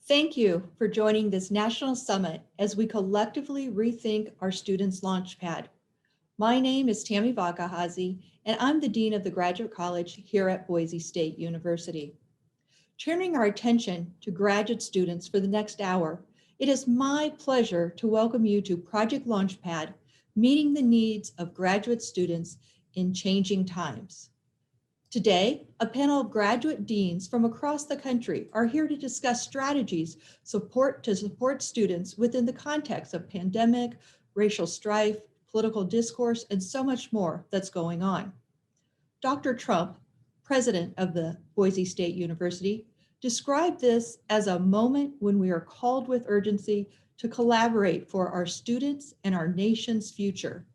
Thank you for joining this National Summit as we collectively rethink our Students' Launchpad. My name is Tammy Vakahazi, and I'm the Dean of the Graduate College here at Boise State University. Turning our attention to graduate students for the next hour, it is my pleasure to welcome you to Project Launchpad, meeting the needs of graduate students in changing times. Today, a panel of graduate deans from across the country are here to discuss strategies to support students within the context of pandemic, racial strife, political discourse, and so much more that's going on. Dr. Trump, president of the Boise State University, described this as a moment when we are called with urgency to collaborate for our students and our nation's future.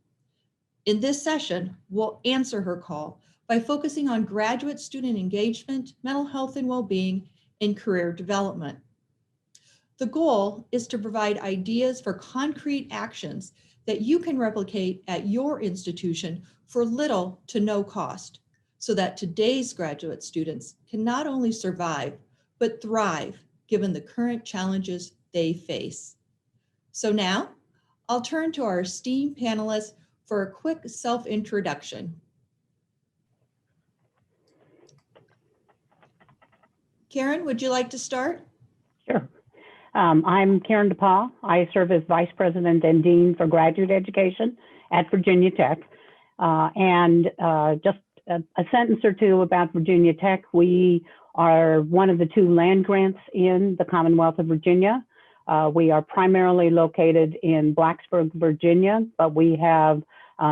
In this session, we'll answer her call by focusing on graduate student engagement, mental health and well-being, and career development. The goal is to provide ideas for concrete actions that you can replicate at your institution for little to no cost, so that today's graduate students can not only survive, but thrive given the current challenges they face. So now, I'll turn to our esteemed panelists for a quick self-introduction. Karen, would you like to start? Sure. I'm Karen DePaul. I serve as Vice President and Dean for Graduate Education at Virginia Tech. Just a sentence or two about Virginia Tech. We are one of the 2 land grants in the Commonwealth of Virginia. We are primarily located in Blacksburg, Virginia, but we have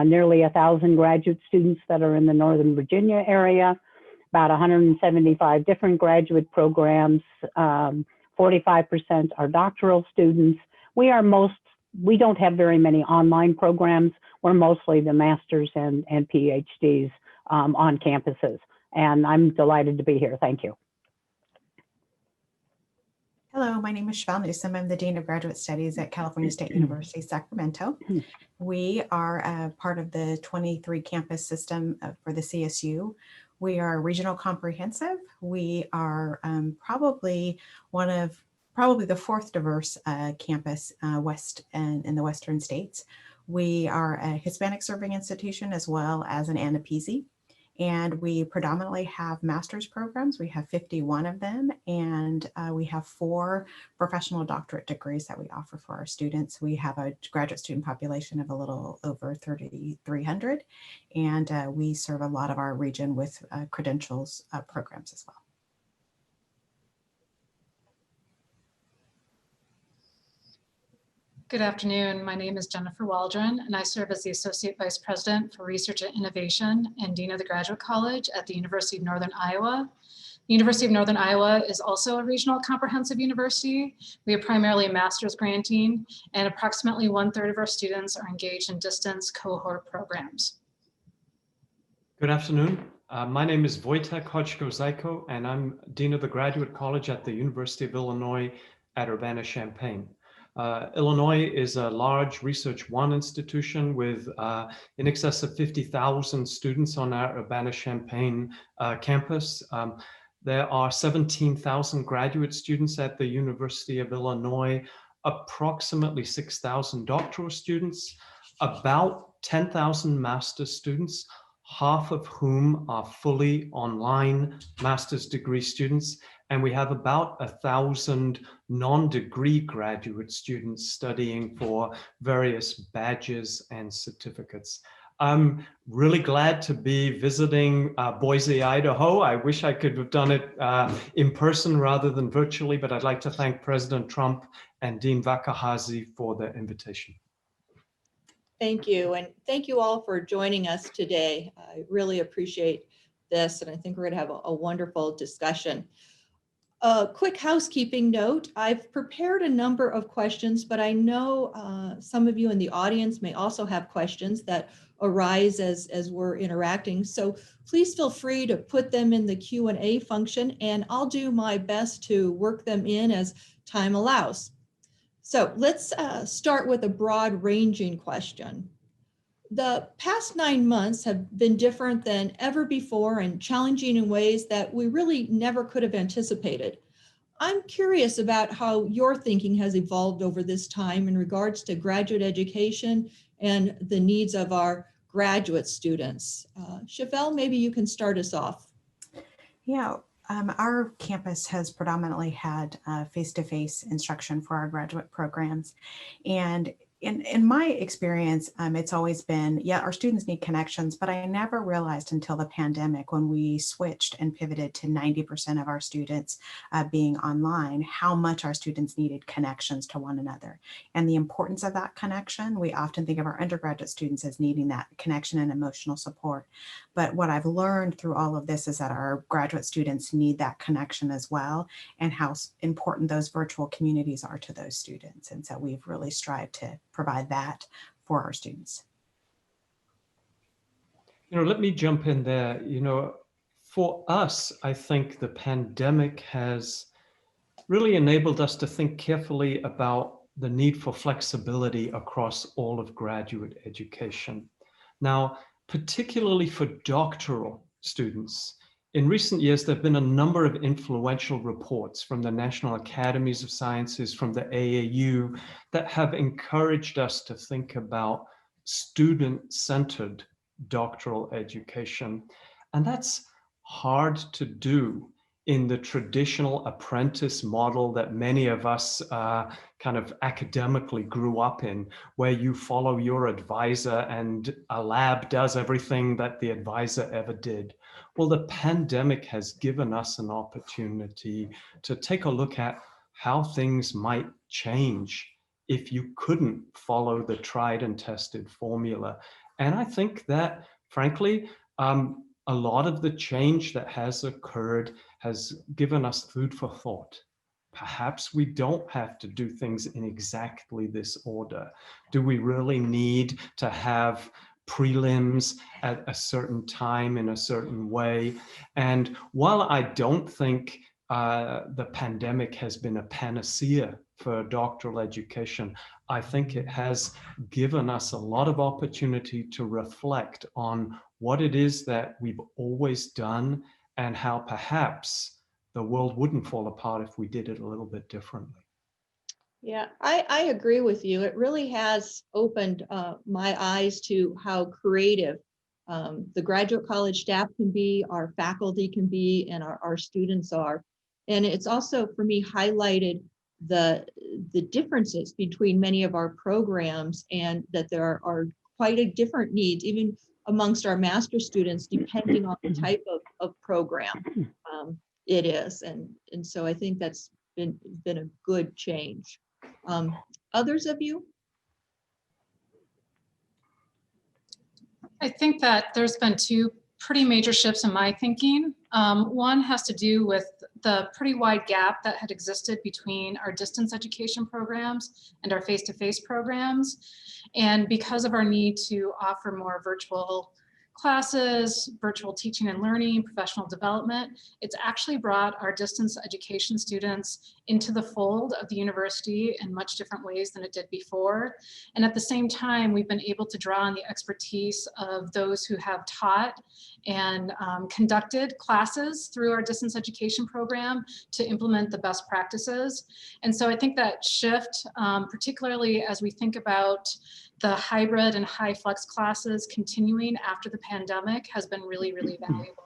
nearly 1,000 graduate students that are in the Northern Virginia area. About 175 different graduate programs, 45% are doctoral students. We don't have very many online programs. We're mostly the masters and PhDs on campuses. And I'm delighted to be here. Thank you. Hello, my name is Cheval Newsom. I'm the Dean of Graduate Studies at California State University, Sacramento. We are a part of the 23 campus system for the CSU. We are regional comprehensive. We are probably the 4th diverse campus west and in the Western states. We are a Hispanic serving institution as well as an ANAPESI. And we predominantly have master's programs. We have 51 of them, and we have 4 professional doctorate degrees that we offer for our students. We have a graduate student population of a little over 3,300, and we serve a lot of our region with credentials programs as well. Good afternoon. My name is Jennifer Waldron, and I serve as the Associate Vice President for Research and Innovation and Dean of the Graduate College at the University of Northern Iowa. The University of Northern Iowa is also a regional comprehensive university. We are primarily a master's granting, and approximately 1/3 of our students are engaged in distance cohort programs. Good afternoon. My name is Wojtek Hodgko-Zyko, and I'm Dean of the Graduate College at the University of Illinois at Urbana-Champaign. Illinois is a large Research One institution with in excess of 50,000 students on our Urbana-Champaign campus. There are 17,000 graduate students at the University of Illinois, approximately 6,000 doctoral students, about 10,000 master's students, half of whom are fully online master's degree students. And we have about 1,000 non-degree graduate students studying for various badges and certificates. I'm really glad to be visiting Boise, Idaho. I wish I could have done it in person rather than virtually, but I'd like to thank President Trump and Dean Vakahazi for their invitation. Thank you, and thank you all for joining us today. I really appreciate this, and I think we're going to have a wonderful discussion. A quick housekeeping note, I've prepared a number of questions, but I know some of you in the audience may also have questions that arise as we're interacting. So please feel free to put them in the Q&A function, and I'll do my best to work them in as time allows. So let's start with a broad ranging question. The past 9 months have been different than ever before and challenging in ways that we really never could have anticipated. I'm curious about how your thinking has evolved over this time in regards to graduate education and the needs of our graduate students. Chevelle, maybe you can start us off. Yeah, our campus has predominantly had face-to-face instruction for our graduate programs. And in my experience, it's always been, yeah, our students need connections, but I never realized until the pandemic when we switched and pivoted to 90% of our students being online, how much our students needed connections to one another. And the importance of that connection, we often think of our undergraduate students as needing that connection and emotional support. But what I've learned through all of this is that our graduate students need that connection as well, and how important those virtual communities are to those students. And so we've really strived to provide that for our students. Let me jump in there. For us, I think the pandemic has really enabled us to think carefully about the need for flexibility across all of graduate education. Now, particularly for doctoral students, in recent years, there have been a number of influential reports from the National Academies of Sciences, from the AAU, that have encouraged us to think about student-centered doctoral education. And that's hard to do in the traditional apprentice model that many of us kind of academically grew up in, where you follow your advisor and a lab does everything that the advisor ever did. Well, the pandemic has given us an opportunity to take a look at how things might change if you couldn't follow the tried and tested formula. And I think that, frankly, a lot of the change that has occurred has given us food for thought. Perhaps we don't have to do things in exactly this order. Do we really need to have prelims at a certain time in a certain way? And while I don't think the pandemic has been a panacea for doctoral education, I think it has given us a lot of opportunity to reflect on what it is that we've always done and how perhaps the world wouldn't fall apart if we did it a little bit differently. Yeah, I agree with you. It really has opened my eyes to how creative the graduate college staff can be, our faculty can be, and our students are. And it's also, for me, highlighted the differences between many of our programs, and that there are quite a different needs, even amongst our master students, depending on the type of program it is. And so I think that's been a good change. Others of you? I think that there's been two pretty major shifts in my thinking. One has to do with the pretty wide gap that had existed between our distance education programs and our face-to-face programs. And because of our need to offer more virtual classes, virtual teaching and learning, professional development, it's actually brought our distance education students into the fold of the university in much different ways than it did before. And at the same time, we've been able to draw on the expertise of those who have taught and conducted classes through our distance education program to implement the best practices. And so I think that shift, particularly as we think about the hybrid and high flex classes continuing after the pandemic, has been really, really valuable.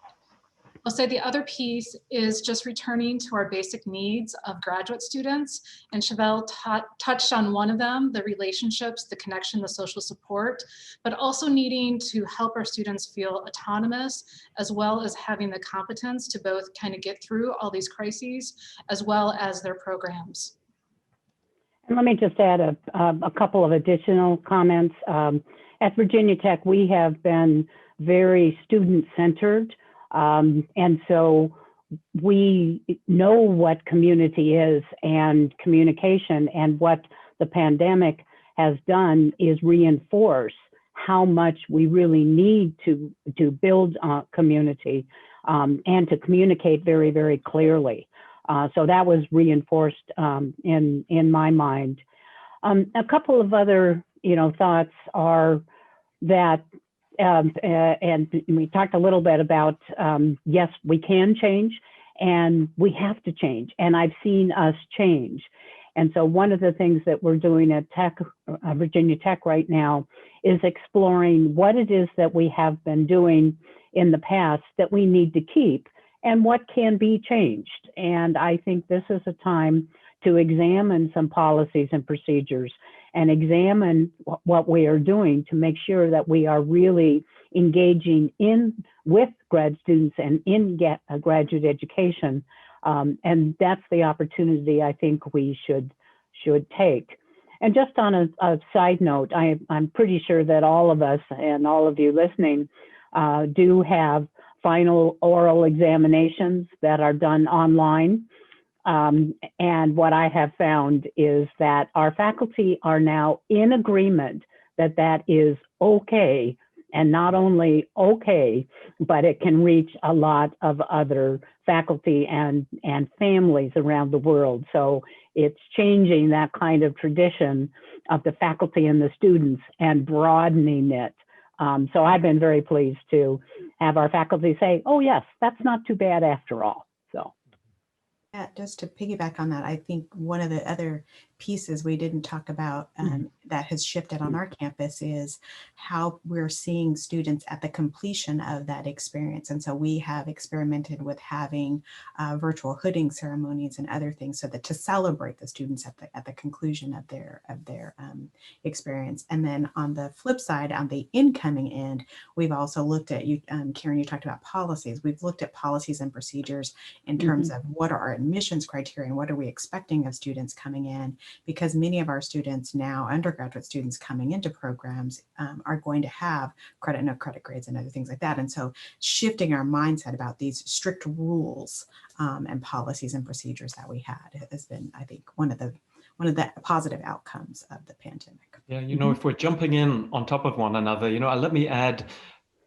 I'll say the other piece is just returning to our basic needs of graduate students. And Chevelle touched on one of them, the relationships, the connection, the social support, but also needing to help our students feel autonomous, as well as having the competence to both kind of get through all these crises, as well as their programs. And let me just add a couple of additional comments. At Virginia Tech, we have been very student-centered. And so we know what community is and communication, and what the pandemic has done is reinforce how much we really need to build community and to communicate very, very clearly. So that was reinforced in my mind. A couple of other, thoughts are that, and we talked a little bit about, yes, we can change, And we have to change. And I've seen us change. And so one of the things that we're doing at Virginia Tech right now is exploring what it is that we have been doing in the past that we need to keep and what can be changed. And I think this is a time to examine some policies and procedures and examine what we are doing to make sure that we are really engaging with grad students and in graduate education. And that's the opportunity I think we should take. And just on a side note, I'm pretty sure that all of us and all of you listening do have final oral examinations that are done online. And what I have found is that our faculty are now in agreement that that is okay. And not only okay, but it can reach a lot of other faculty and families around the world. So it's changing that kind of tradition of the faculty and the students and broadening it. So I've been very pleased to have our faculty say, oh yes, that's not too bad after all. So. Yeah, just to piggyback on that, I think one of the other pieces we didn't talk about that has shifted on our campus is how we're seeing students at the completion of that experience. And so we have experimented with having virtual hooding ceremonies and other things so that to celebrate the students at the conclusion of their experience. And then on the flip side, on the incoming end, we've also looked at, Karen, you talked about policies. We've looked at policies and procedures in terms of what are our admissions criteria and what are we expecting of students coming in, because many of our students now, undergraduate students coming into programs, are going to have credit, no credit grades and other things like that. And so shifting our mindset about these strict rules and policies and procedures that we had has been, I think, one of the positive outcomes of the pandemic. Yeah, if we're jumping in on top of one another, let me add,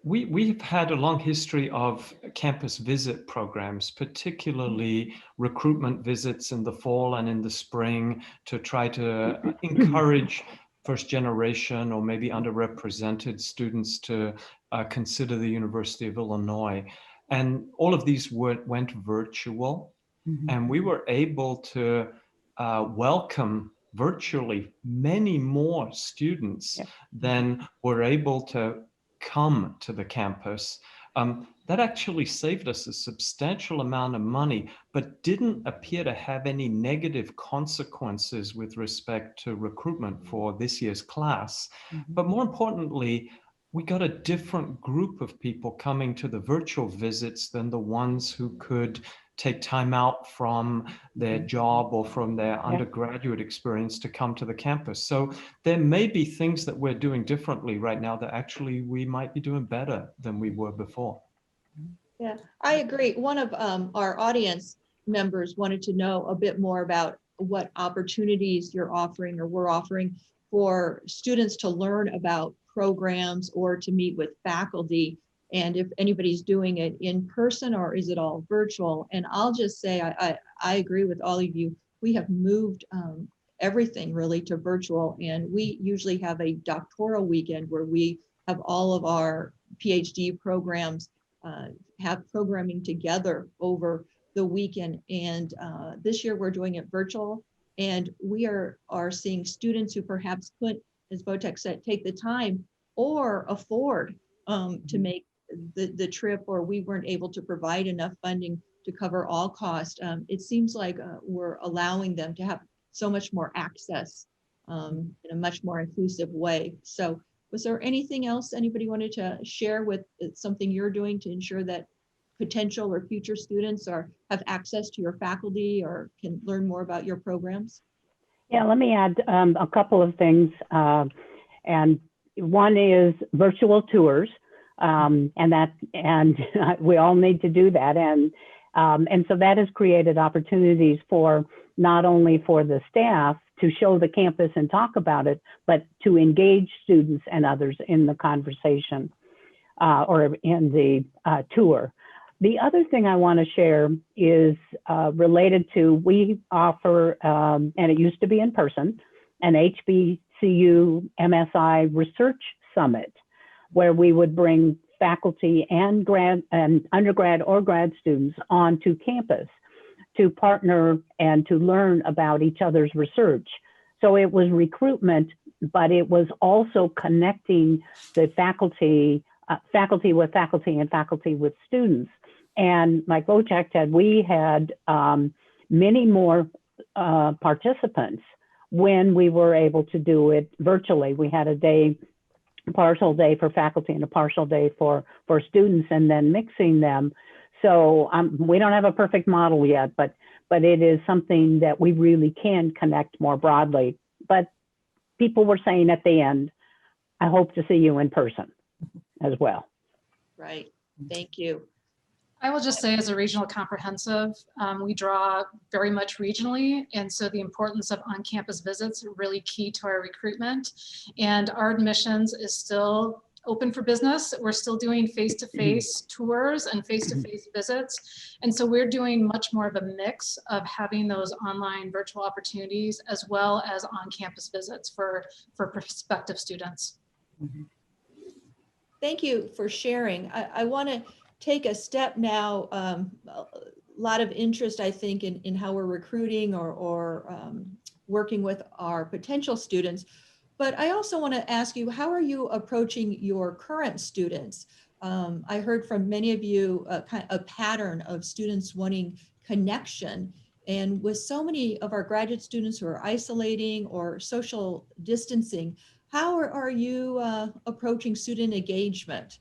we've had a long history of campus visit programs, particularly recruitment visits in the fall and in the spring to try to encourage first generation or maybe underrepresented students to consider the University of Illinois. And all of these went virtual, and we were able to welcome virtually many more students than were able to come to the campus. That actually saved us a substantial amount of money, but didn't appear to have any negative consequences with respect to recruitment for this year's class. But more importantly, we got a different group of people coming to the virtual visits than the ones who could take time out from their job or from their undergraduate experience to come to the campus. So there may be things that we're doing differently right now that actually we might be doing better than we were before. Yeah, I agree. One of our audience members wanted to know a bit more about what opportunities you're offering or we're offering for students to learn about programs or to meet with faculty, and if anybody's doing it in person or is it all virtual. And I'll just say I agree with all of you. We have moved everything really to virtual, and we usually have a doctoral weekend where we have all of our PhD programs have programming together over the weekend. And this year we're doing it virtual, and we are seeing students who perhaps couldn't, as Botek said, take the time or afford to make the trip, or we weren't able to provide enough funding to cover all costs. It seems like we're allowing them to have so much more access in a much more inclusive way. So was there anything else anybody wanted to share with something you're doing to ensure that potential or future students have access to your faculty or can learn more about your programs? Yeah, let me add a couple of things. And one is virtual tours, and we all need to do that. And so that has created opportunities for not only for the staff to show the campus and talk about it, but to engage students and others in the conversation or in the tour. The other thing I want to share is related to, we offer, and it used to be in person, an HBCU MSI Research Summit, where we would bring faculty and undergrad or grad students onto campus to partner and to learn about each other's research. So it was recruitment, but it was also connecting the faculty, faculty with faculty and faculty with students. And like Wojciech said, we had many more participants when we were able to do it virtually. We had a partial day for faculty and a partial day for students, and then mixing them. So we don't have a perfect model yet, but it is something that we really can connect more broadly. But people were saying at the end, I hope to see you in person as well. Right. Thank you. I will just say, as a regional comprehensive, we draw very much regionally. And so the importance of on-campus visits are really key to our recruitment. And our admissions is still open for business. We're still doing face-to-face tours and face-to-face visits. And so we're doing much more of a mix of having those online virtual opportunities as well as on-campus visits for prospective students. Thank you for sharing. I want to take a step now. A lot of interest, I think, in how we're recruiting or working with our potential students. But I also want to ask you, how are you approaching your current students? I heard from many of you kind of a pattern of students wanting connection. And with so many of our graduate students who are isolating or social distancing, how are you approaching student engagement?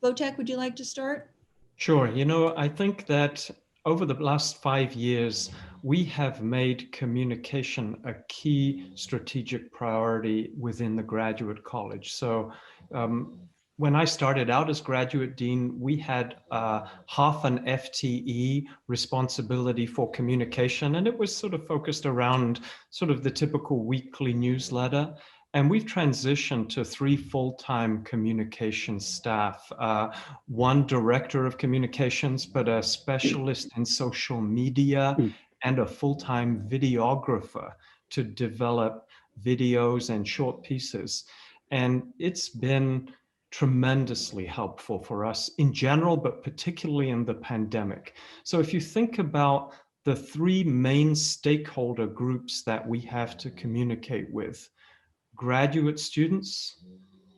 Wojciech, would you like to start? Sure. You know, I think that over the last 5 years, we have made communication a key strategic priority within the graduate college. So when I started out as graduate dean, we had half an FTE responsibility for communication, and it was sort of focused around sort of the typical weekly newsletter. And we've transitioned to 3 full-time communication staff, 1 director of communications, but a specialist in social media and a full-time videographer to develop videos and short pieces. And it's been tremendously helpful for us in general, but particularly in the pandemic. So if you think about the 3 main stakeholder groups that we have to communicate with: graduate students,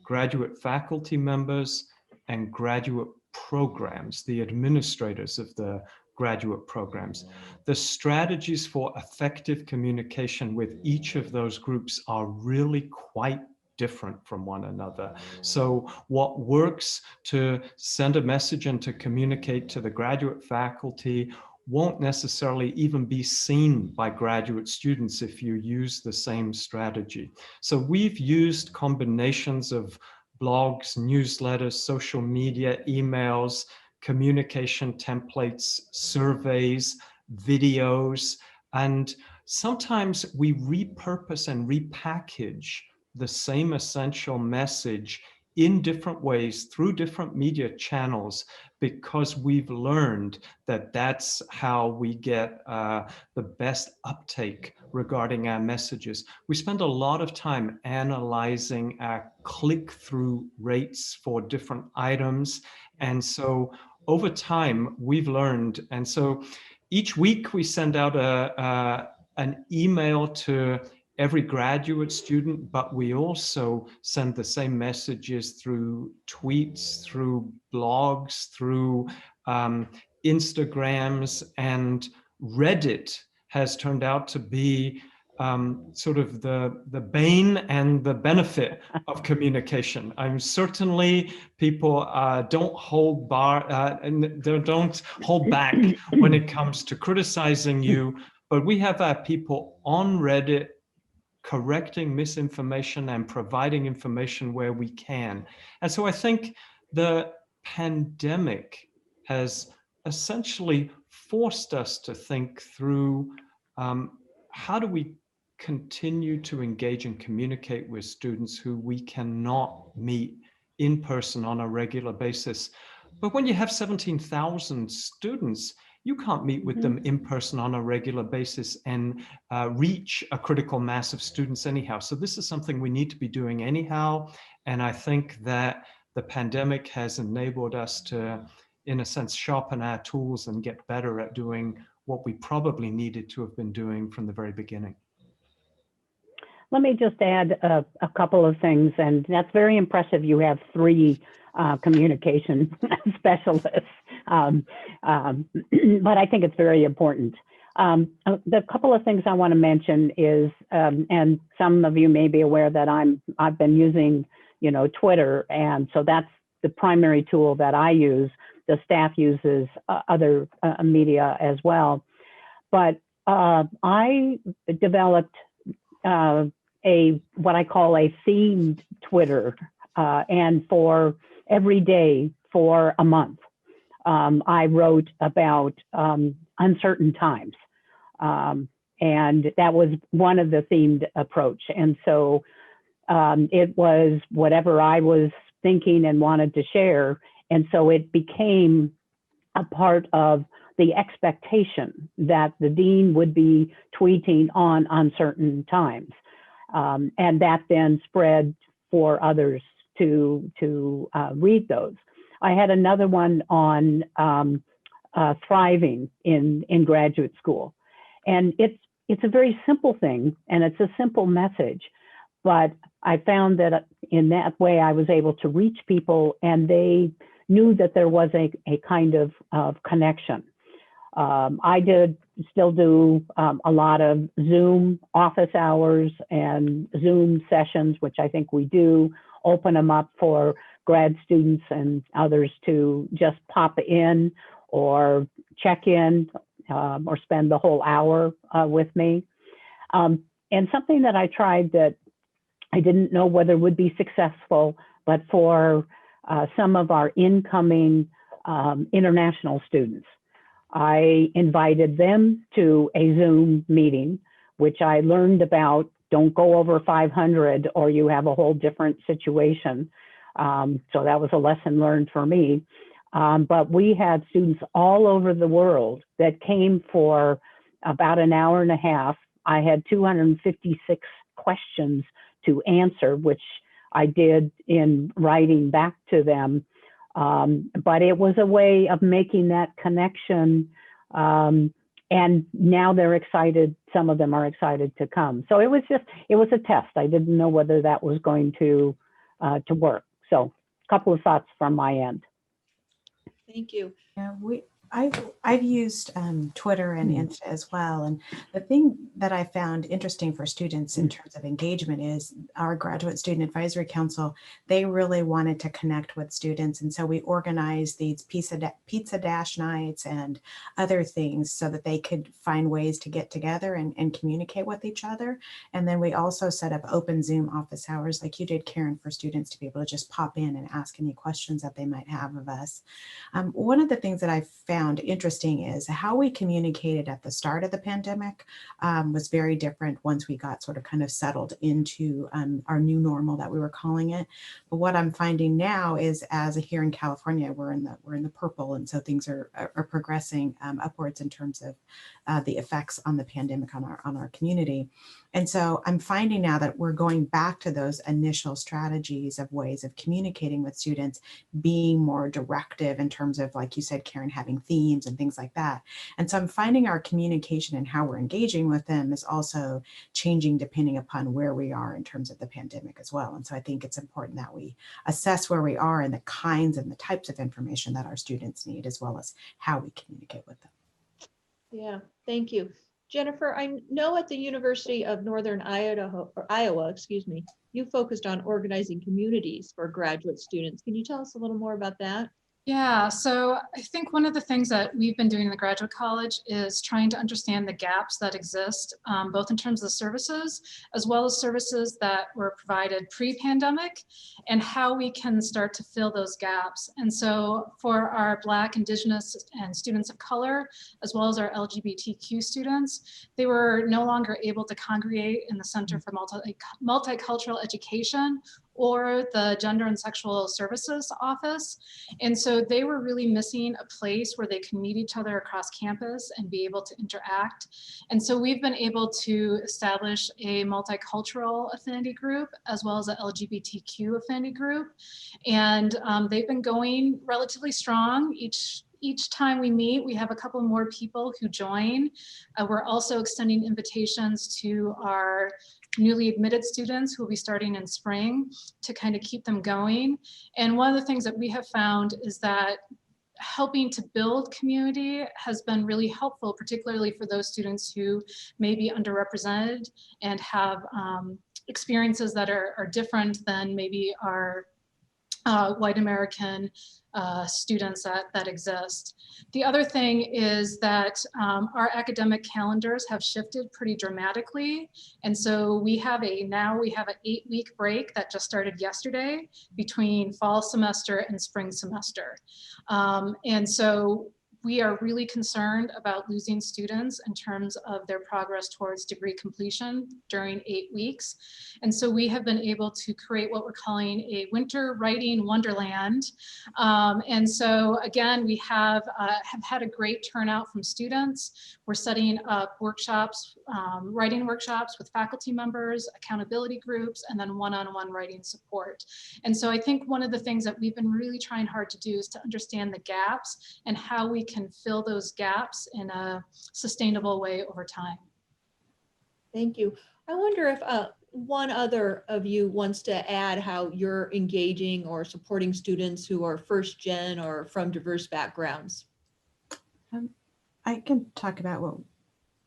graduate faculty members, and graduate programs, the administrators of the graduate programs. The strategies for effective communication with each of those groups are really quite different from one another. So what works to send a message and to communicate to the graduate faculty won't necessarily even be seen by graduate students if you use the same strategy. So we've used combinations of blogs, newsletters, social media, emails, communication templates, surveys, videos, and sometimes we repurpose and repackage the same essential message in different ways through different media channels, because we've learned that that's how we get the best uptake regarding our messages. We spend a lot of time analyzing our click-through rates for different items. And so over time, we've learned. And so each week we send out an email to every graduate student, but we also send the same messages through tweets, through blogs, through Instagrams, and Reddit has turned out to be sort of the bane and the benefit of communication. Certainly people don't hold don't hold back when it comes to criticizing you, but we have our people on Reddit correcting misinformation and providing information where we can. And so I think the pandemic has essentially forced us to think through how do we continue to engage and communicate with students who we cannot meet in person on a regular basis. But when you have 17,000 students, you can't meet with them in person on a regular basis and reach a critical mass of students anyhow. So this is something we need to be doing anyhow. And I think that the pandemic has enabled us to, in a sense, sharpen our tools and get better at doing what we probably needed to have been doing from the very beginning. Let me just add a couple of things, and that's very impressive. You have three communication specialists, but I think it's very important. The couple of things I want to mention is, and some of you may be aware that I've been using, Twitter, and so that's the primary tool that I use. The staff uses other media as well, but I developed what I call a themed Twitter, and for every day for a month, I wrote about uncertain times, and that was one of the themed approach. And so it was whatever I was thinking and wanted to share, and so it became a part of the expectation that the dean would be tweeting on uncertain times. And that then spread for others to read those. I had another one on thriving in graduate school. And it's a very simple thing, and it's a simple message, but I found that in that way I was able to reach people, and they knew that there was a kind of connection. I still do a lot of Zoom office hours and Zoom sessions, which I think we do open them up for grad students and others to just pop in or check in or spend the whole hour with me. And something that I tried that I didn't know whether would be successful, but for some of our incoming international students, I invited them to a Zoom meeting, which I learned about. Don't go over 500 or you have a whole different situation. So that was a lesson learned for me. But we had students all over the world that came for about an hour and a half. I had 256 questions to answer, which I did in writing back to them. But it was a way of making that connection. And now they're excited. Some of them are excited to come. So it was a test. I didn't know whether that was going to work. So a couple of thoughts from my end. Thank you. Yeah, I've used Twitter and Insta as well. And the thing that I found interesting for students in terms of engagement is our Graduate Student Advisory Council, they really wanted to connect with students. And so we organized these pizza dash nights and other things so that they could find ways to get together and communicate with each other. And then we also set up open Zoom office hours like you did, Karen, for students to be able to just pop in and ask any questions that they might have of us. One of the things that I found interesting is how we communicated at the start of the pandemic was very different once we got sort of kind of settled into our new normal that we were calling it. But what I'm finding now is, as here in California, we're in the purple, and so things are progressing upwards in terms of the effects on the pandemic on our community. And so I'm finding now that we're going back to those initial strategies of ways of communicating with students, being more directive in terms of, like you said, Karen, having themes and things like that. And so I'm finding our communication and how we're engaging with them is also changing depending upon where we are in terms of the pandemic as well. And so I think it's important that we assess where we are and the kinds and the types of information that our students need, as well as how we communicate with them. Yeah, thank you. Jennifer, I know at the University of Northern Iowa, you focused on organizing communities for graduate students. Can you tell us a little more about that? Yeah, so I think one of the things that we've been doing in the graduate college is trying to understand the gaps that exist, both in terms of the services, as well as services that were provided pre-pandemic, and how we can start to fill those gaps. And so for our Black, Indigenous, and students of color, as well as our LGBTQ students, they were no longer able to congregate in the Center for Multicultural Education or the Gender and Sexual Services office. And so they were really missing a place where they can meet each other across campus and be able to interact. And so we've been able to establish a multicultural affinity group as well as an LGBTQ affinity group. And they've been going relatively strong. Each time we meet, we have a couple more people who join. We're also extending invitations to our newly admitted students who will be starting in spring to kind of keep them going. And one of the things that we have found is that helping to build community has been really helpful, particularly for those students who may be underrepresented and have experiences that are different than maybe our white American students that exist. The other thing is that our academic calendars have shifted pretty dramatically. And so we have now we have an 8-week break that just started yesterday between fall semester and spring semester. And so we are really concerned about losing students in terms of their progress towards degree completion during 8 weeks. And so we have been able to create what we're calling a winter writing wonderland. And so again, we have had a great turnout from students. We're setting up workshops, writing workshops with faculty members, accountability groups, and then one-on-one writing support. And so I think one of the things that we've been really trying hard to do is to understand the gaps and how we can fill those gaps in a sustainable way over time. Thank you. I wonder if one other of you wants to add how you're engaging or supporting students who are first gen or from diverse backgrounds. I can talk about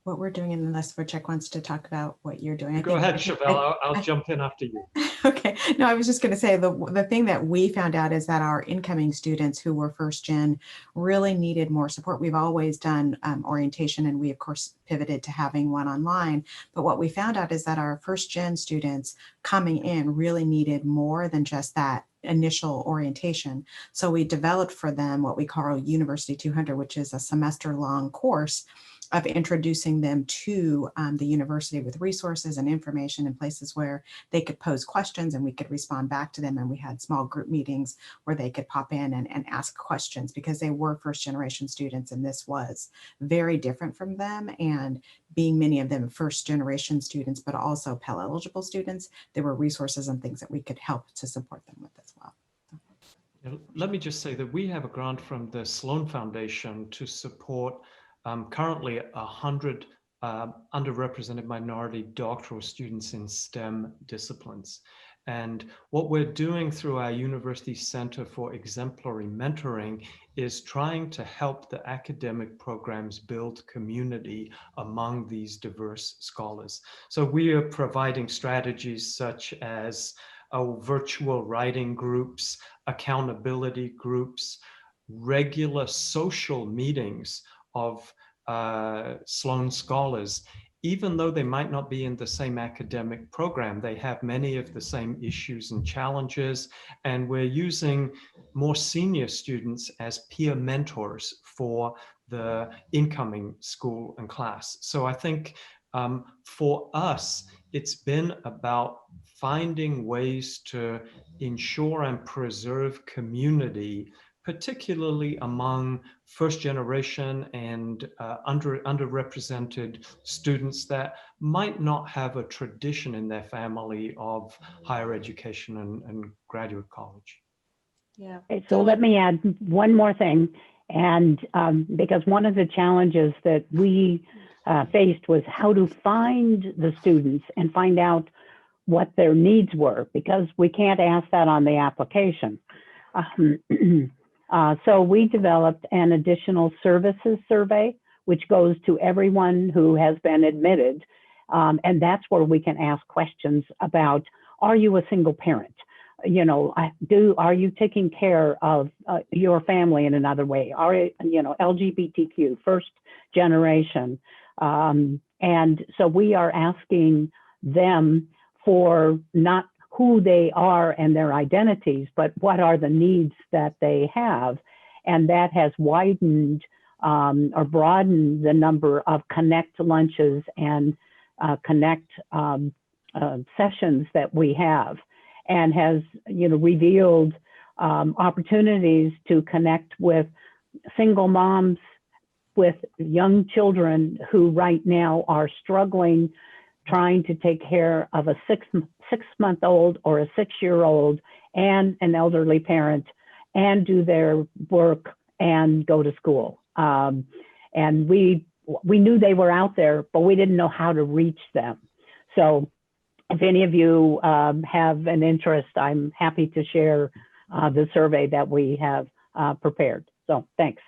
what we're doing, unless Project wants to talk about what you're doing. Go ahead, Chevelle. I'll jump in after you. Okay. No, I was just going to say the thing that we found out is that our incoming students who were first gen really needed more support. We've always done orientation, and we of course pivoted to having one online. But what we found out is that our first gen students coming in really needed more than just that initial orientation. So we developed for them what we call University 200, which is a semester-long course of introducing them to the university with resources and information in places where they could pose questions and we could respond back to them. And we had small group meetings where they could pop in and ask questions, because they were first generation students and this was very different from them. And being many of them first generation students, but also Pell eligible students, there were resources and things that we could help to support them with as well. Let me just say that we have a grant from the Sloan Foundation to support currently 100 underrepresented minority doctoral students in STEM disciplines. And what we're doing through our University Center for Exemplary Mentoring is trying to help the academic programs build community among these diverse scholars. So we are providing strategies such as virtual writing groups, accountability groups, regular social meetings of Sloan scholars. Even though they might not be in the same academic program, they have many of the same issues and challenges, and we're using more senior students as peer mentors for the incoming school and class. So I think for us, it's been about finding ways to ensure and preserve community, particularly among first generation and underrepresented students that might not have a tradition in their family of higher education and graduate college. Yeah. Okay, so let me add one more thing. And because one of the challenges that we faced was how to find the students and find out what their needs were, because we can't ask that on the application. So we developed an additional services survey, which goes to everyone who has been admitted. And that's where we can ask questions about, are you a single parent? You know, are you taking care of your family in another way? Are you know, LGBTQ, first generation? And so we are asking them for not who they are and their identities, but what are the needs that they have. And that has widened or broadened the number of connect lunches and connect sessions that we have. and has, revealed opportunities to connect with single moms with young children who right now are struggling trying to take care of a six-month-old or a 6-year-old and an elderly parent and do their work and go to school. And we knew they were out there, but we didn't know how to reach them. So if any of you have an interest, I'm happy to share the survey that we have prepared. So thanks.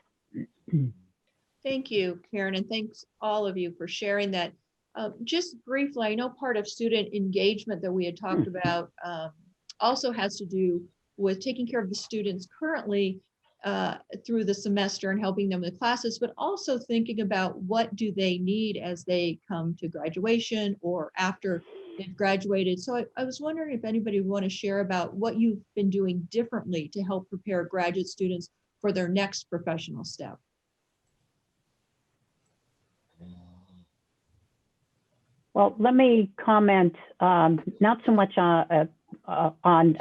Thank you, Karen, and thanks all of you for sharing that. Just briefly, I know part of student engagement that we had talked about also has to do with taking care of the students currently through the semester and helping them with classes, but also thinking about what do they need as they come to graduation or after they've graduated. So I was wondering if anybody would want to share about what you've been doing differently to help prepare graduate students for their next professional step. Well, let me comment not so much on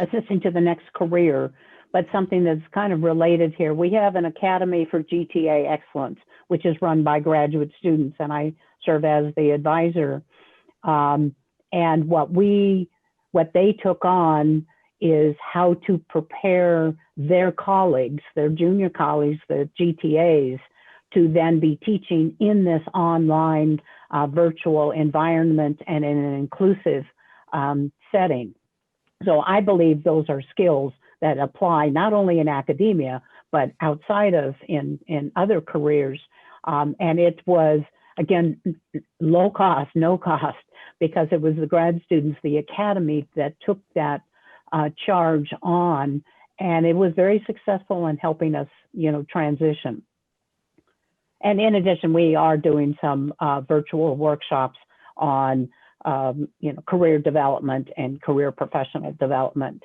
assisting to the next career, but something that's kind of related here. We have an Academy for GTA Excellence, which is run by graduate students, and I serve as the advisor. And what they took on is how to prepare their colleagues, their junior colleagues, the GTAs, to then be teaching in this online virtual environment and in an inclusive setting. So I believe those are skills that apply not only in academia, but outside of in other careers. And it was, again, low cost, no cost, because it was the grad students, the academy, that took that charge on, and it was very successful in helping us, transition. And in addition, we are doing some virtual workshops on, career development and career professional development.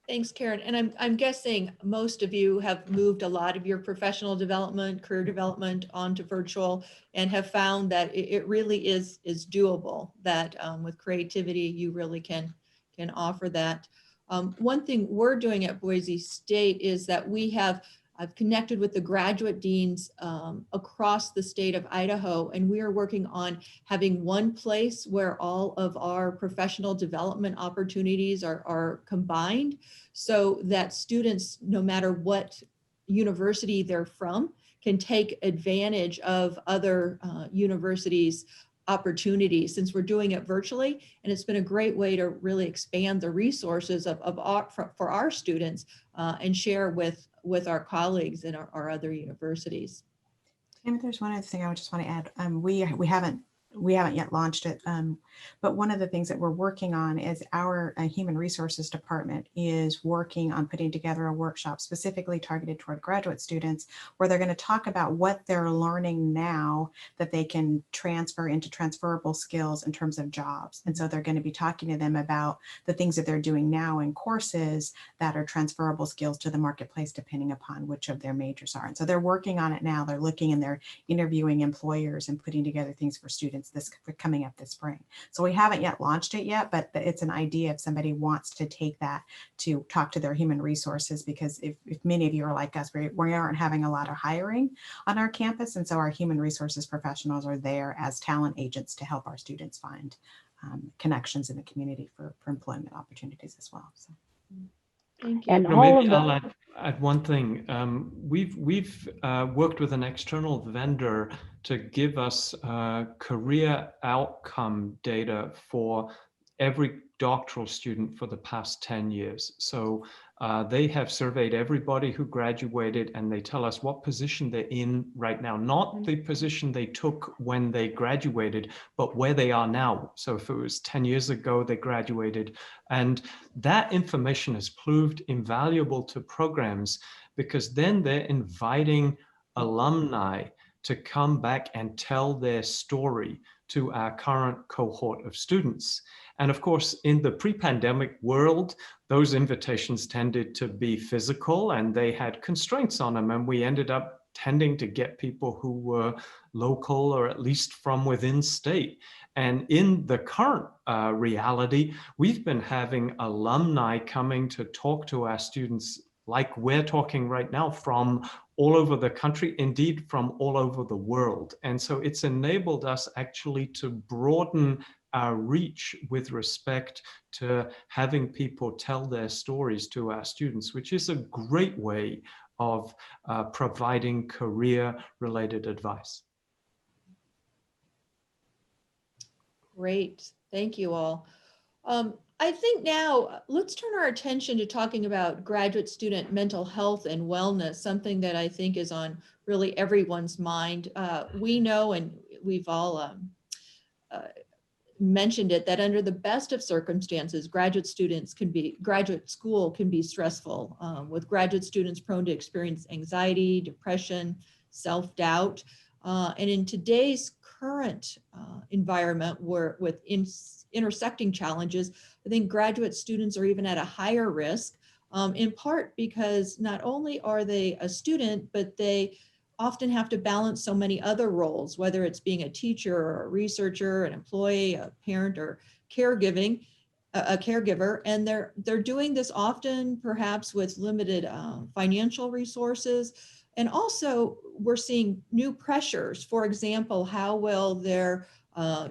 Thanks, Karen. And I'm guessing most of you have moved a lot of your professional development, career development onto virtual, and have found that it really is doable, that with creativity, you really can offer that. One thing we're doing at Boise State is that I've connected with the graduate deans across the state of Idaho, and we are working on having one place where all of our professional development opportunities are combined, so that students, no matter what university they're from, can take advantage of other universities' opportunities, since we're doing it virtually. And it's been a great way to really expand the resources for our students and share with our colleagues in our other universities. And there's one other thing I just want to add. We haven't yet launched it, but one of the things that we're working on is our human resources department is working on putting together a workshop specifically targeted toward graduate students, where they're going to talk about what they're learning now that they can transfer into transferable skills in terms of jobs. And so they're going to be talking to them about the things that they're doing now in courses that are transferable skills to the marketplace, depending upon which of their majors are. And so they're working on it now. They're looking and they're interviewing employers and putting together things for students this coming up this spring. So we haven't yet launched it yet, but it's an idea if somebody wants to take that to talk to their human resources, because if many of you are like us, we aren't having a lot of hiring on our campus. And so our human resources professionals are there as talent agents to help our students find connections in the community for employment opportunities as well. So. Thank you. And Maybe I'll add one thing. We've worked with an external vendor to give us career outcome data for every doctoral student for the past 10 years. So they have surveyed everybody who graduated, and they tell us what position they're in right now, not the position they took when they graduated, but where they are now. So if it was 10 years ago they graduated, and that information has proved invaluable to programs, because then they're inviting alumni to come back and tell their story to our current cohort of students. And of course, in the pre-pandemic world, those invitations tended to be physical and they had constraints on them. And we ended up tending to get people who were local or at least from within state. And in the current reality, we've been having alumni coming to talk to our students like we're talking right now from all over the country, indeed from all over the world. And so it's enabled us actually to broaden our reach with respect to having people tell their stories to our students, which is a great way of providing career-related advice. Great, thank you all. I think now let's turn our attention to talking about graduate student mental health and wellness, something that I think is on really everyone's mind. We know, and we've all mentioned it, that under the best of circumstances, graduate school can be stressful, with graduate students prone to experience anxiety, depression, self-doubt. And in today's current environment with intersecting challenges, I think graduate students are even at a higher risk, in part because not only are they a student, but they often have to balance so many other roles, whether it's being a teacher or a researcher, an employee, a parent, or caregiving, a caregiver. And they're doing this often perhaps with limited financial resources. And also we're seeing new pressures. For example, how will their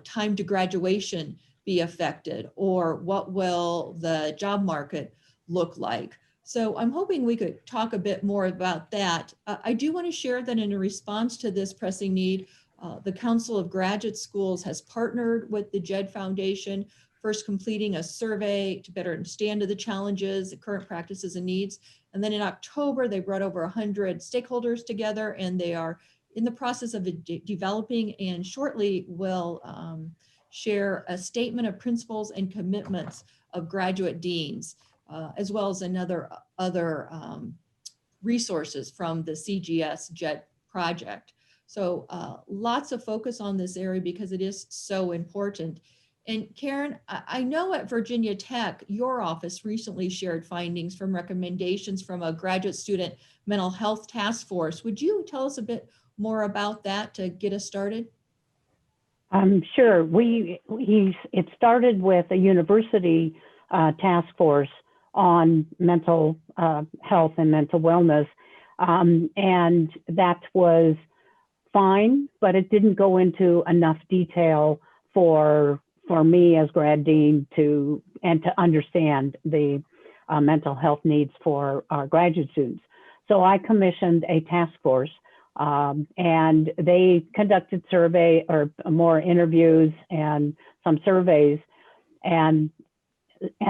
time to graduation be affected, or what will the job market look like? So I'm hoping we could talk a bit more about that. I do want to share that in a response to this pressing need, the Council of Graduate Schools has partnered with the JED Foundation, first completing a survey to better understand the challenges, the current practices and needs. And then in October, they brought over 100 stakeholders together, and they are in the process of developing and shortly will share a statement of principles and commitments of graduate deans, as well as other resources from the CGS JET project. So lots of focus on this area because it is so important. And Karen, I know at Virginia Tech, your office recently shared findings from recommendations from a graduate student mental health task force. Would you tell us a bit more about that to get us started? Sure. It started with a university task force on mental health and mental wellness, and that was fine, but it didn't go into enough detail for me as grad dean to understand the mental health needs for our graduate students. So I commissioned a task force, and they conducted more interviews and some surveys, and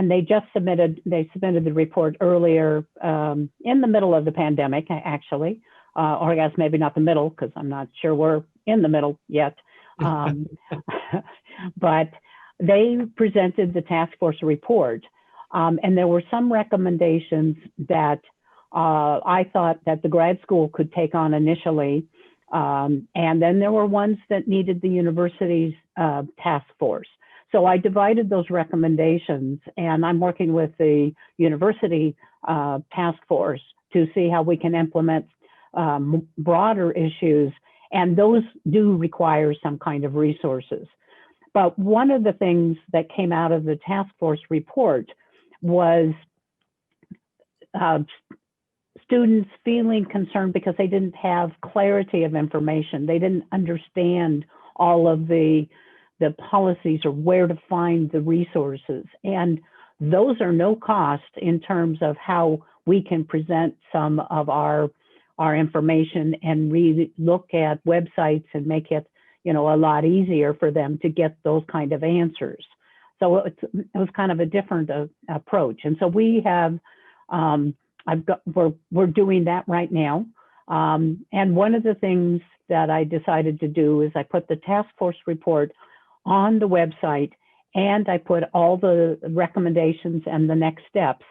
they just submitted the report earlier in the middle of the pandemic, actually, or I guess maybe not the middle, because I'm not sure we're in the middle yet. But they presented the task force report, and there were some recommendations that I thought that the grad school could take on initially, and then there were ones that needed the university's task force. So I divided those recommendations, and I'm working with the university task force to see how we can implement broader issues, and those do require some kind of resources. But one of the things that came out of the task force report was students feeling concerned because they didn't have clarity of information. They didn't understand all of the policies or where to find the resources. And those are no cost in terms of how we can present some of our information and really look at websites and make it, a lot easier for them to get those kind of answers. So it was kind of a different approach. And so we have, we're doing that right now. And one of the things that I decided to do is I put the task force report on the website, and I put all the recommendations and the next steps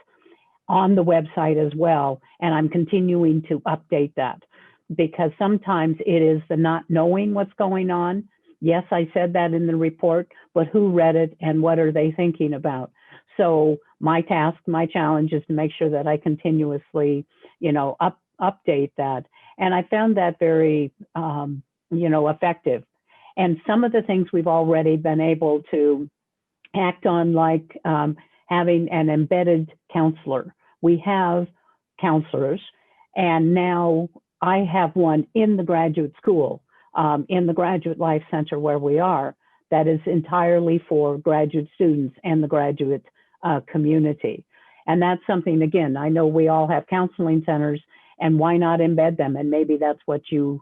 on the website as well. And I'm continuing to update that because sometimes it is the not knowing what's going on. Yes, I said that in the report, but who read it and what are they thinking about? So my challenge is to make sure that I continuously, update that. And I found that very, effective. And some of the things we've already been able to act on, like having an embedded counselor. We have counselors, and now I have one in the graduate school, in the Graduate Life Center where we are, that is entirely for graduate students and the graduate community. And that's something, again, I know we all have counseling centers, and why not embed them? And maybe that's what you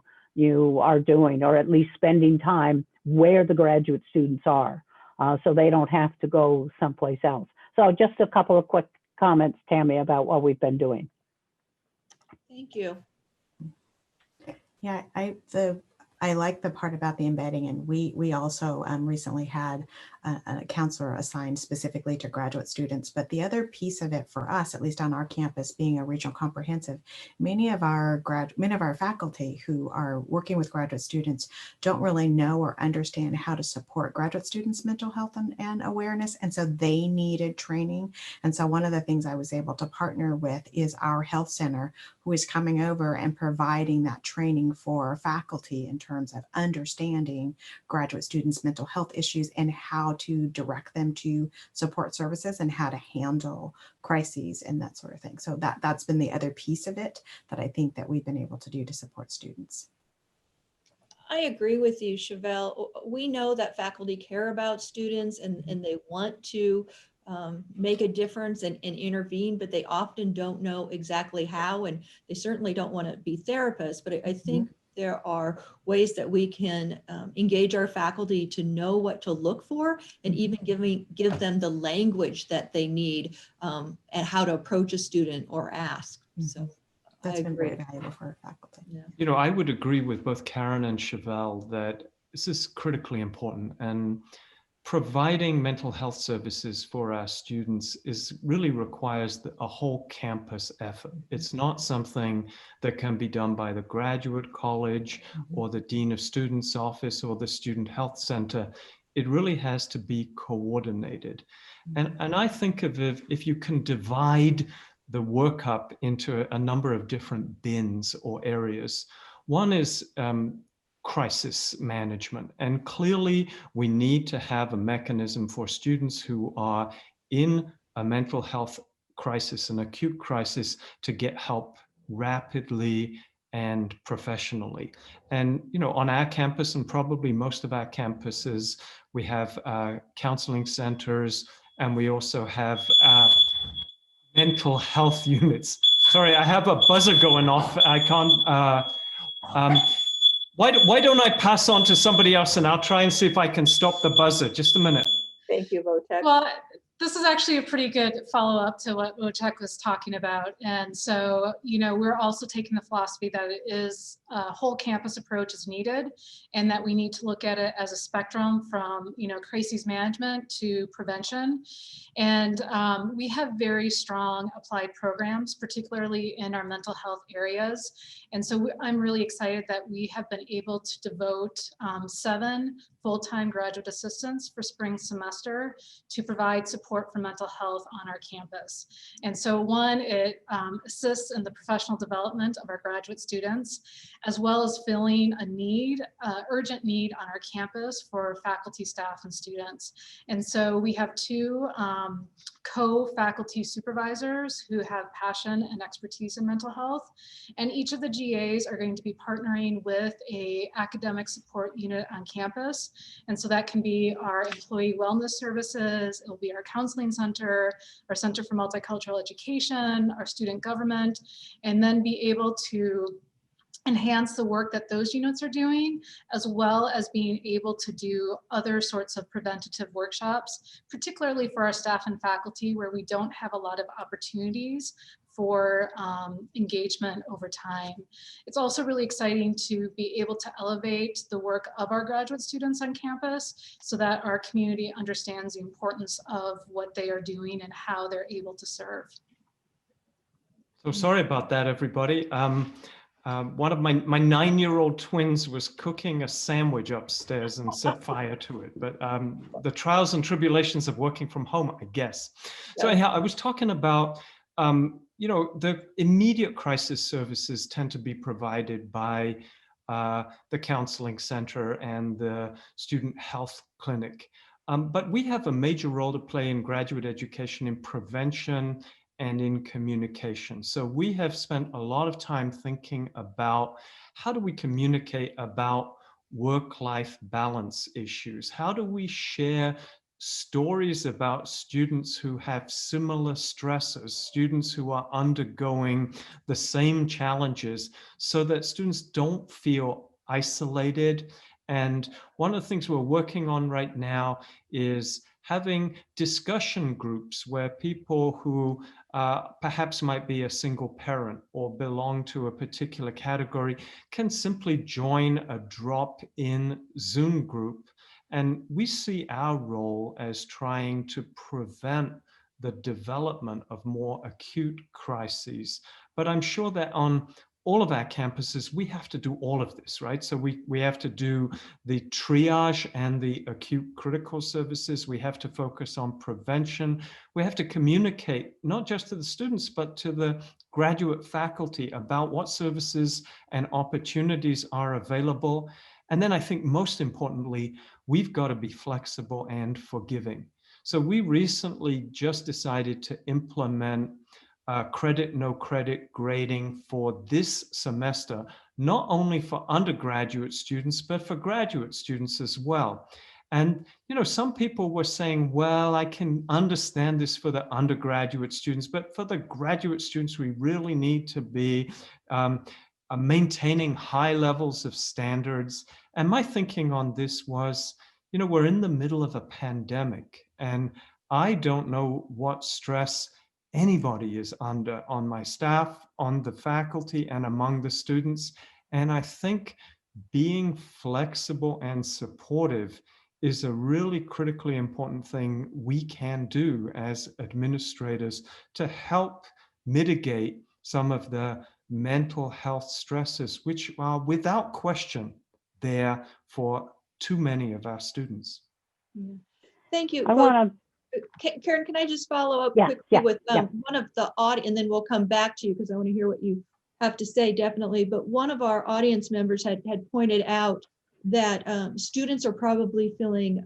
are doing, or at least spending time where the graduate students are, so they don't have to go someplace else. So just a couple of quick comments, Tammy, about what we've been doing. Thank you. Yeah, I like the part about the embedding, and we also recently had a counselor assigned specifically to graduate students. But the other piece of it for us, at least on our campus, being a regional comprehensive, many of our faculty who are working with graduate students don't really know or understand how to support graduate students' mental health and awareness, and so they needed training. And so one of the things I was able to partner with is our health center, who is coming over and providing that training for faculty in terms of understanding graduate students' mental health issues and how to direct them to support services and how to handle crises and that sort of thing. So that's been the other piece of it that I think that we've been able to do to support students. I agree with you, Chevelle. We know that faculty care about students and they want to make a difference and intervene, but they often don't know exactly how, and they certainly don't want to be therapists. But I think there are ways that we can engage our faculty to know what to look for, and even give them the language that they need and how to approach a student or ask. So that's been very valuable for our faculty. Yeah. You know, I would agree with both Karen and Chevelle that this is critically important, and providing mental health services for our students really requires a whole campus effort. It's not something that can be done by the graduate college or the dean of students office or the student health center. It really has to be coordinated. And I think of it, if you can divide the workup into a number of different bins or areas. One is crisis management. And clearly we need to have a mechanism for students who are in a mental health crisis, an acute crisis, to get help rapidly and professionally. And, you know, on our campus and probably most of our campuses, we have counseling centers, and we also have mental health units. Sorry, I have a buzzer going off. I can't, why don't I pass on to somebody else, and I'll try and see if I can stop the buzzer. Just a minute. Thank you, Wojtek. Well, this is actually a pretty good follow-up to what Wojtek was talking about. And so, you know, we're also taking the philosophy that it is a whole campus approach is needed, and that we need to look at it as a spectrum from, you know, crisis management to prevention. And we have very strong applied programs, particularly in our mental health areas. And so I'm really excited that we have been able to devote 7 full-time graduate assistants for spring semester to provide support for mental health on our campus. And so one, it assists in the professional development of our graduate students, as well as filling a need, urgent need on our campus for faculty, staff, and students. And so we have 2 co-faculty supervisors who have passion and expertise in mental health. And each of the GAs are going to be partnering with a academic support unit on campus. And so that can be our employee wellness services, it'll be our counseling center, our Center for Multicultural Education, our student government, and then be able to enhance the work that those units are doing, as well as being able to do other sorts of preventative workshops, particularly for our staff and faculty, where we don't have a lot of opportunities for engagement over time. It's also really exciting to be able to elevate the work of our graduate students on campus so that our community understands the importance of what they are doing and how they're able to serve. So sorry about that, everybody. One of my 9-year-old twins was cooking a sandwich upstairs and set fire to it. But the trials and tribulations of working from home, I guess. So anyhow, I was talking about, the immediate crisis services tend to be provided by the counseling center and the student health clinic. But we have a major role to play in graduate education in prevention and in communication. So we have spent a lot of time thinking about how do we communicate about work-life balance issues? How do we share stories about students who have similar stressors, students who are undergoing the same challenges, so that students don't feel isolated? And one of the things we're working on right now is having discussion groups where people who perhaps might be a single parent or belong to a particular category can simply join a drop-in Zoom group. And we see our role as trying to prevent the development of more acute crises. But I'm sure that on all of our campuses, we have to do all of this, right? So we have to do the triage and the acute critical services. We have to focus on prevention. We have to communicate not just to the students, but to the graduate faculty about what services and opportunities are available. And then I think most importantly, we've got to be flexible and forgiving. So we recently just decided to implement credit, no credit grading for this semester, not only for undergraduate students, but for graduate students as well. And, some people were saying, well, I can understand this for the undergraduate students, but for the graduate students, we really need to be maintaining high levels of standards. And my thinking on this was, we're in the middle of a pandemic, and I don't know what stress anybody is under on my staff, on the faculty, and among the students. And I think being flexible and supportive is a really critically important thing we can do as administrators to help mitigate some of the mental health stresses, which are without question there for too many of our students. Thank you. I want to. Karen, can I just follow up Yeah, quickly yeah, with yeah. one of the audience, and then we'll come back to you because I want to hear what you have to say, definitely. But one of our audience members had pointed out that students are probably feeling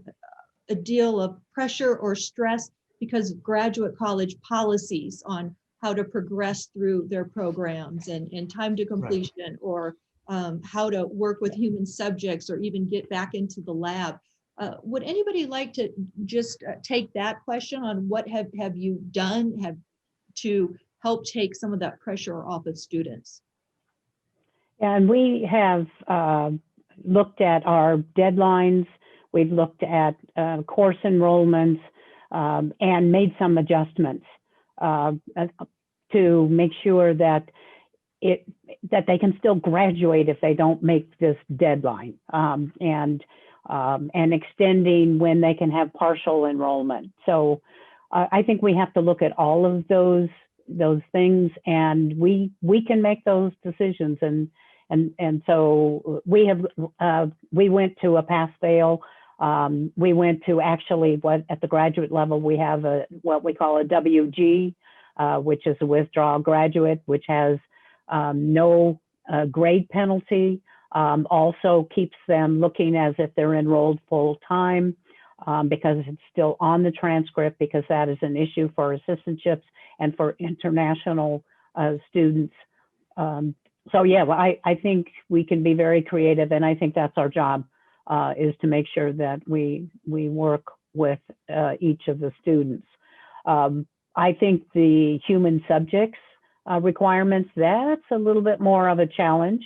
a deal of pressure or stress because of graduate college policies on how to progress through their programs and time to completion, right, or how to work with human subjects or even get back into the lab. Would anybody like to just take that question on what have you done to help take some of that pressure off of students? And we have looked at our deadlines. We've looked at course enrollments and made some adjustments to make sure that they can still graduate if they don't make this deadline, and extending when they can have partial enrollment. So I think we have to look at all of those things, and we can make those decisions. And so we went to a pass-fail. We went to actually at the graduate level, we have what we call a WG, which is a withdrawal graduate, which has no grade penalty. Also keeps them looking as if they're enrolled full time, because it's still on the transcript, because that is an issue for assistantships and for international students. So yeah, well, I think we can be very creative, and I think that's our job, is to make sure that we work with each of the students. I think the human subjects requirements, that's a little bit more of a challenge.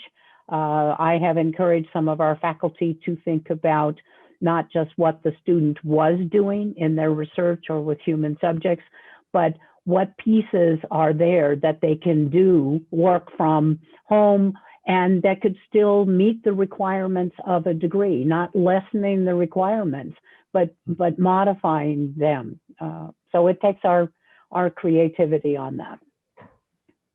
I have encouraged some of our faculty to think about not just what the student was doing in their research or with human subjects, but what pieces are there that they can do work from home and that could still meet the requirements of a degree, not lessening the requirements, but modifying them. So it takes our creativity on that.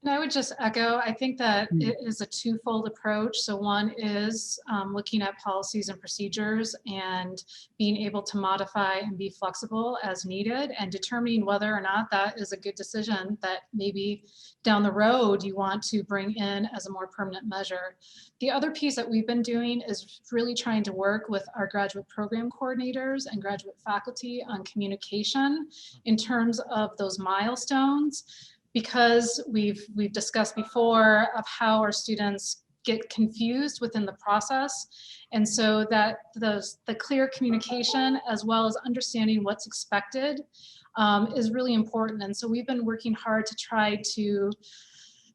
And I would just echo, I think that it is a twofold approach. So one is looking at policies and procedures and being able to modify and be flexible as needed, and determining whether or not that is a good decision that maybe down the road you want to bring in as a more permanent measure. The other piece that we've been doing is really trying to work with our graduate program coordinators and graduate faculty on communication in terms of those milestones, because we've discussed before of how our students get confused within the process. And so that the clear communication as well as understanding what's expected is really important. And so we've been working hard to try to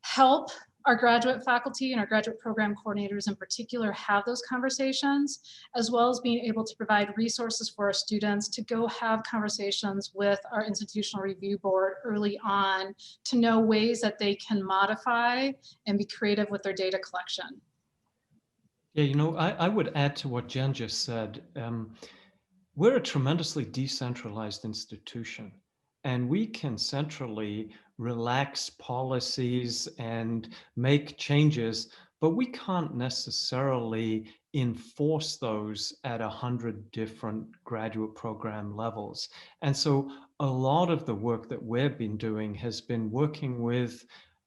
help our graduate faculty and our graduate program coordinators in particular have those conversations, as well as being able to provide resources for our students to go have conversations with our institutional review board early on to know ways that they can modify and be creative with their data collection. Yeah, you know, I would add to what Jen just said. We're a tremendously decentralized institution, and we can centrally relax policies and make changes, but we can't necessarily enforce those at 100 different graduate program levels. And so a lot of the work that we've been doing has been working with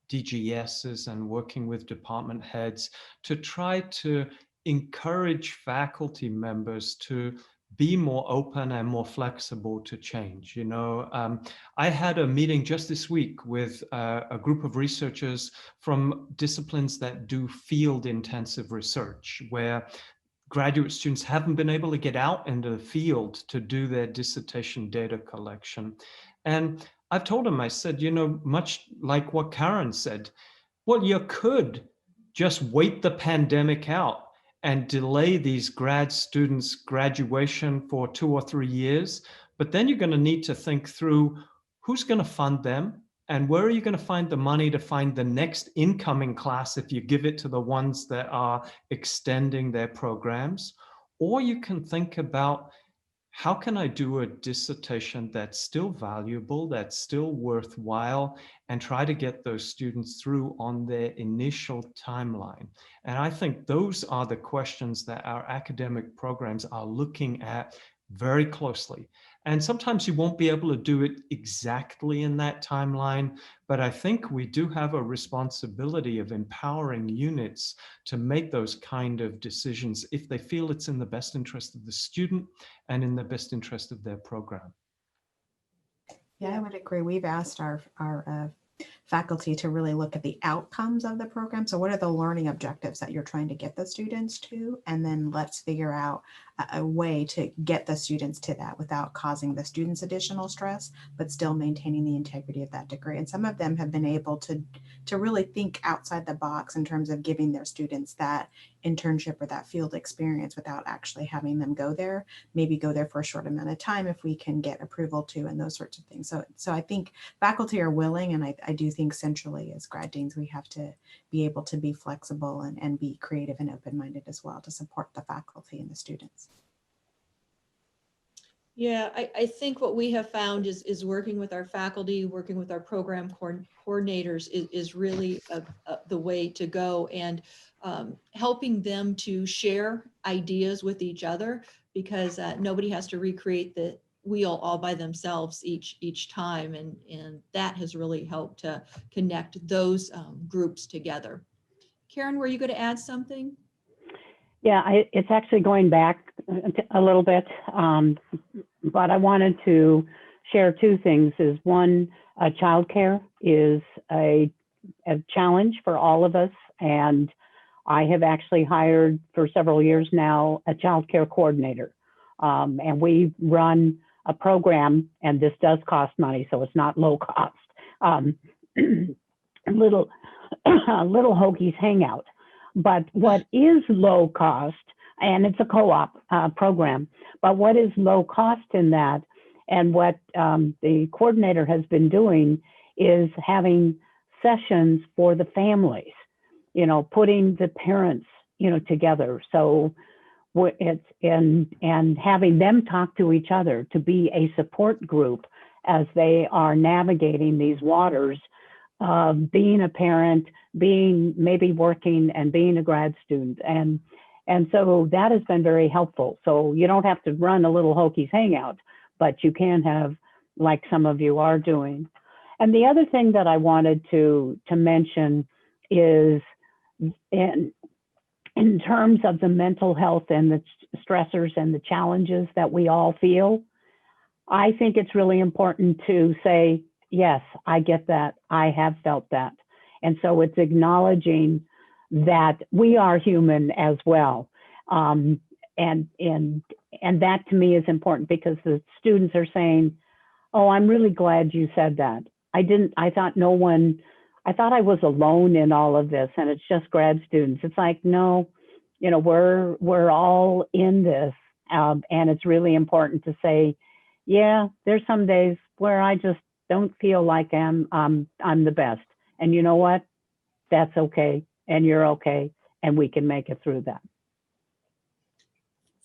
DGSs and working with department heads to try to encourage faculty members to be more open and more flexible to change. You know, I had a meeting just this week with a group of researchers from disciplines that do field intensive research, where graduate students haven't been able to get out into the field to do their dissertation data collection. And I've told them, I said, you know, much like what Karen said, well, you could just wait the pandemic out and delay these grad students' graduation for 2 or 3 years. But then you're going to need to think through who's going to fund them and where are you going to find the money to find the next incoming class if you give it to the ones that are extending their programs. Or you can think about, how can I do a dissertation that's still valuable, that's still worthwhile, and try to get those students through on their initial timeline? And I think those are the questions that our academic programs are looking at very closely. And sometimes you won't be able to do it exactly in that timeline, but I think we do have a responsibility of empowering units to make those kind of decisions if they feel it's in the best interest of the student and in the best interest of their program. Yeah, I would agree. We've asked our faculty to really look at the outcomes of the program. So what are the learning objectives that you're trying to get the students to? And then let's figure out a way to get the students to that without causing the students additional stress, but still maintaining the integrity of that degree. And some of them have been able to really think outside the box in terms of giving their students that internship or that field experience without actually having them go there, maybe go there for a short amount of time if we can get approval to, and those sorts of things. So I think faculty are willing, and I do think centrally as grad deans, we have to be able to be flexible and be creative and open-minded as well to support the faculty and the students. Yeah, I think what we have found is working with our faculty, working with our program coordinators is really the way to go, and helping them to share ideas with each other, because nobody has to recreate the wheel all by themselves each time, and that has really helped to connect those groups together. Karen, were you going to add something? Yeah, it's actually going back a little bit, but I wanted to share two things. Is one, childcare is a challenge for all of us, and I have actually hired for several years now a childcare coordinator, and we run a program, and this does cost money, so it's not low cost. Little Hoagie's Hangout. But what is low cost, and it's a co-op program, but what is low cost in that, and what the coordinator has been doing is having sessions for the families, you know, putting the parents, you know, together. So it's and having them talk to each other to be a support group as they are navigating these waters being a parent, being maybe working and being a grad student. And so that has been very helpful. So you don't have to run a little Hokies hangout, but you can have, like some of you are doing. And the other thing that I wanted to mention is in terms of the mental health and the stressors and the challenges that we all feel, I think it's really important to say, yes, I get that. I have felt that. And so it's acknowledging that we are human as well. And that to me is important, because the students are saying, oh, I'm really glad you said that. I thought I was alone in all of this, and it's just grad students. It's like, no, we're all in this. And it's really important to say, yeah, there's some days where I just don't feel like I'm the best. And you know what? That's okay. And you're okay. And we can make it through that.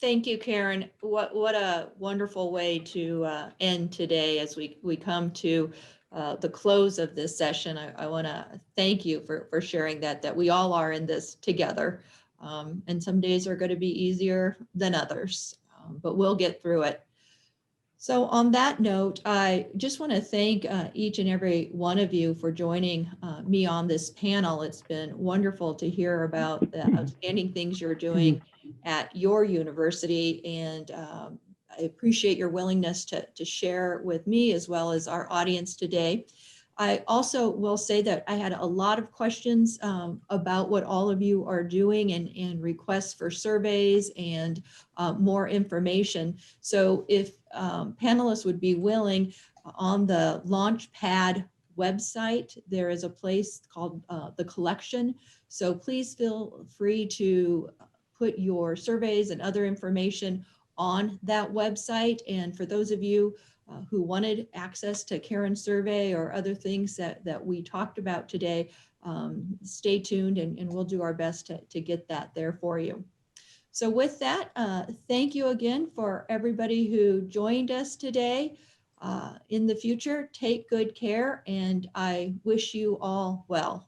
Thank you, Karen. What a wonderful way to end today as we come to the close of this session. I want to thank you for sharing that we all are in this together. And some days are going to be easier than others, but we'll get through it. So on that note, I just want to thank each and every one of you for joining me on this panel. It's been wonderful to hear about the outstanding things you're doing at your university, and I appreciate your willingness to share with me as well as our audience today. I also will say that I had a lot of questions about what all of you are doing, and requests for surveys and more information. So if panelists would be willing, on the Launchpad website, there is a place called the collection. So please feel free to put your surveys and other information on that website. And for those of you who wanted access to Karen's survey or other things that we talked about today, stay tuned, and we'll do our best to get that there for you. So with that, thank you again for everybody who joined us today. In the future, take good care, and I wish you all well.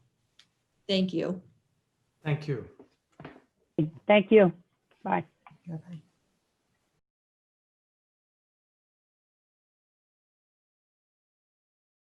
Thank you. Thank you. Thank you. Bye. Bye-bye.